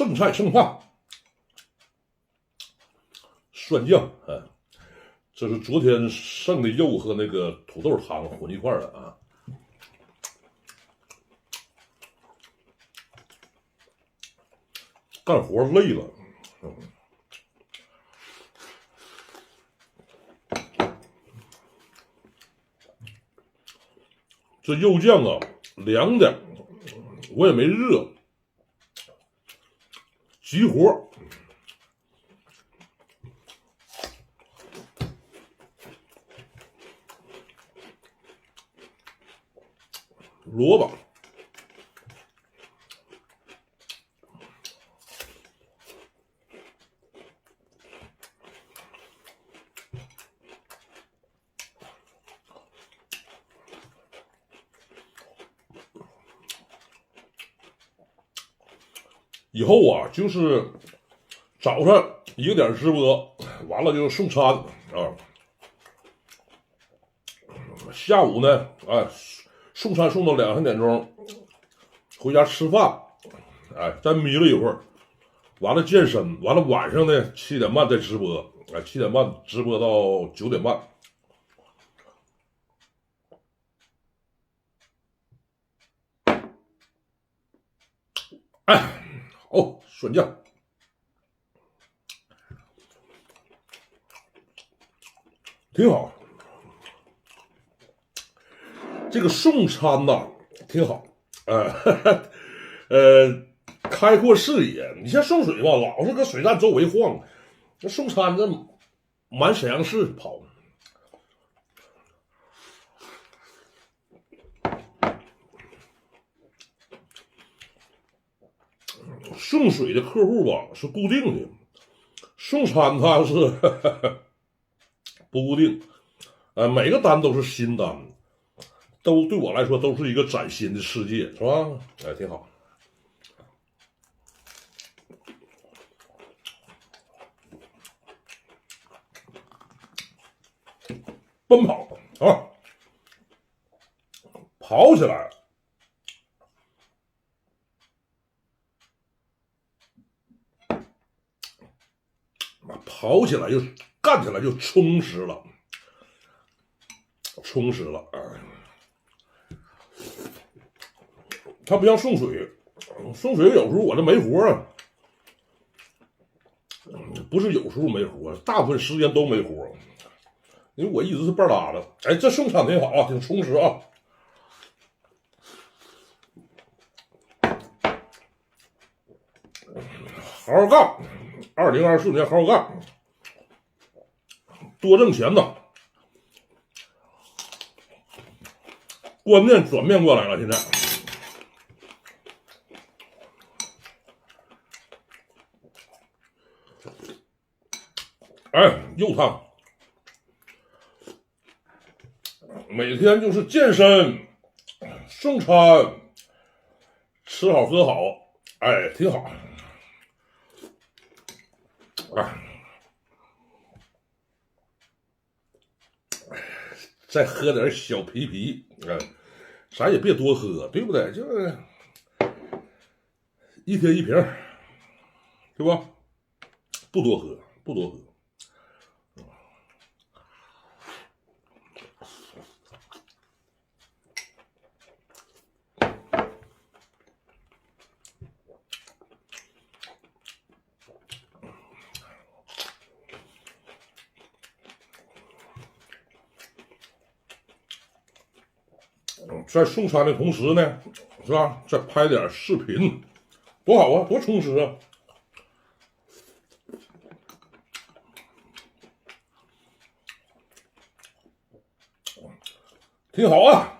剩菜剩饭，蒜酱，这是昨天剩的肉和那个土豆汤混一块儿的啊。干活累了，这肉酱啊凉的，我也没热，急活。萝卜，以后啊就是早上1个点直播，完了就送餐啊。下午呢，送餐送到2、3点钟，回家吃饭，再眯了一会儿，完了健身，完了晚上呢7点半再直播，7点半直播到9点半。好，蒜酱，挺好。这个送餐呐，挺好，开阔视野。你像送水吧，老是搁水站周围晃，那送餐这满沈阳市跑。送水的客户吧是固定的，送餐他是不固定，每个单都是新单，都对我来说都是一个崭新的世界，是吧？挺好。奔跑啊，跑起来，跑起来就干起来就充实了，充实了啊！它不像送水，送水有时候我这没活啊，不是有时候没活，大部分时间都没活，因为我一直是半拉的。这送餐挺好啊，挺充实啊。好好干，2024年好好干，多挣钱呐！观念转变过来了，现在。又烫。每天就是健身、送餐、吃好喝好，挺好。再喝点小啤啤，啥也别多喝，对不对？就是1天1瓶，对吧？不多喝，不多喝。在送餐的同时呢，是吧？再拍点视频，多好啊，多充实啊！挺好啊。